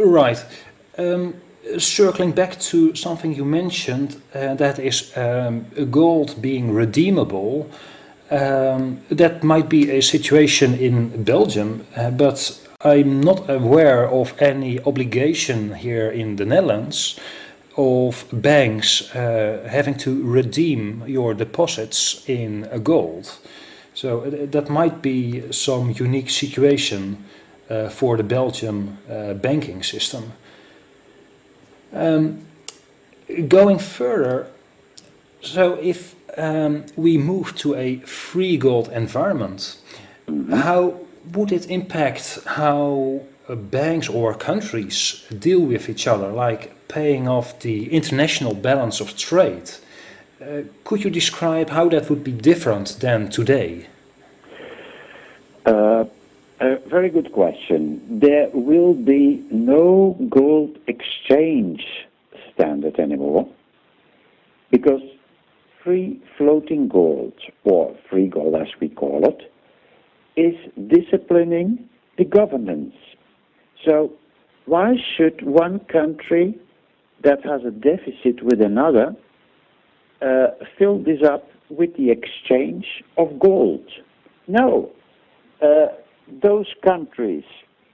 Right. Circling back to something you mentioned, that is gold being redeemable. That might be a situation in Belgium, but I'm not aware of any obligation here in the Netherlands of banks having to redeem your deposits in gold. So that might be some unique situation for the Belgian banking system. Um, Going further, so if we move to a free gold environment, Mhm. how would it impact how banks or countries deal with each other, like paying off the international balance of trade? Could you describe how that would be different than today? Uh, a very good question. There will be no gold exchange standard anymore because free floating gold, or free gold as we call it, is disciplining the governance. So why should one country that has a deficit with another fill this up with the exchange of gold? No. Uh, those countries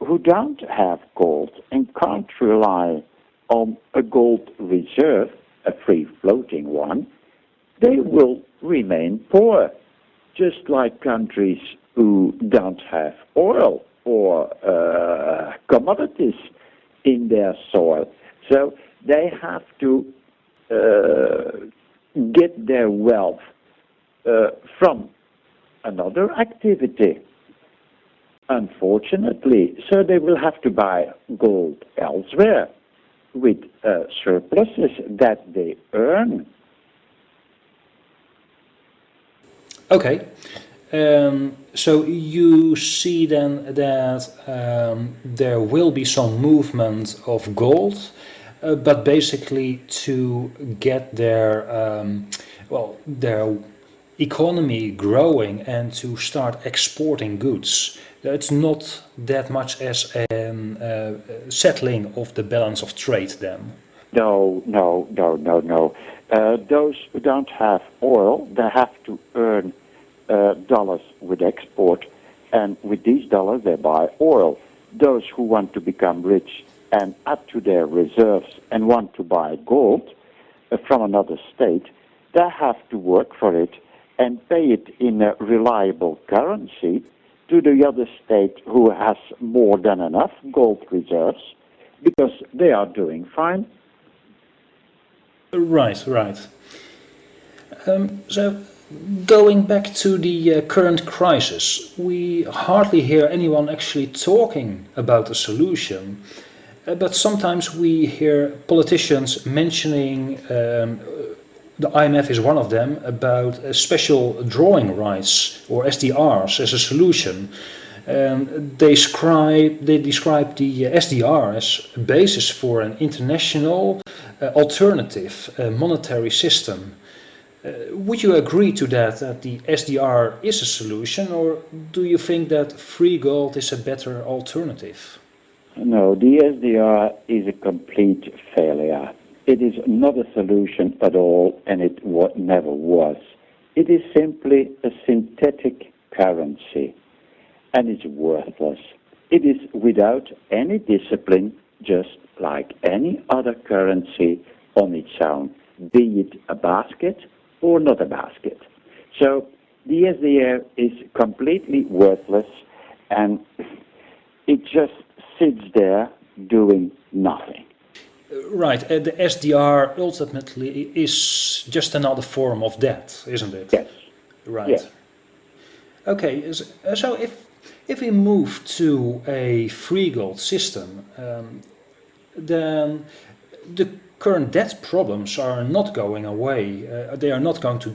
who don't have gold and can't rely on a gold reserve, a free floating one, they will remain poor, just like countries who don't have oil or commodities in their soil. So they have to get their wealth from another activity, unfortunately. So they will have to buy gold elsewhere with surpluses that they earn. Okay. So you see then that there will be some movement of gold, but basically to get their economy growing and to start exporting goods. It's not that much as a settling of the balance of trade then. No, no, no, no, no. Those who don't have oil, they have to earn dollars with export, and with these dollars they buy oil. Those who want to become rich and add to their reserves and want to buy gold from another state, they have to work for it and pay it in a reliable currency to the other state who has more than enough gold reserves because they are doing fine. Right, right. So going back to the current crisis, we hardly hear anyone actually talking about a solution. But sometimes we hear politicians mentioning, the IMF is one of them, about special drawing rights or SDRs as a solution. They describe the SDR as a basis for an international alternative monetary system. Would you agree to that the SDR is a solution, or do you think that free gold is a better alternative? No, the SDR is a complete failure. It is not a solution at all, and it never was. It is simply a synthetic currency, and it's worthless. It is without any discipline, just like any other currency on its own, be it a basket or not a basket. So the SDR is completely worthless, and it just sits there doing nothing. Right, the SDR ultimately is just another form of debt, isn't it? Yes, Right. yes. Okay, so if we move to a free gold system, then the current debt problems are not going away. They are not going to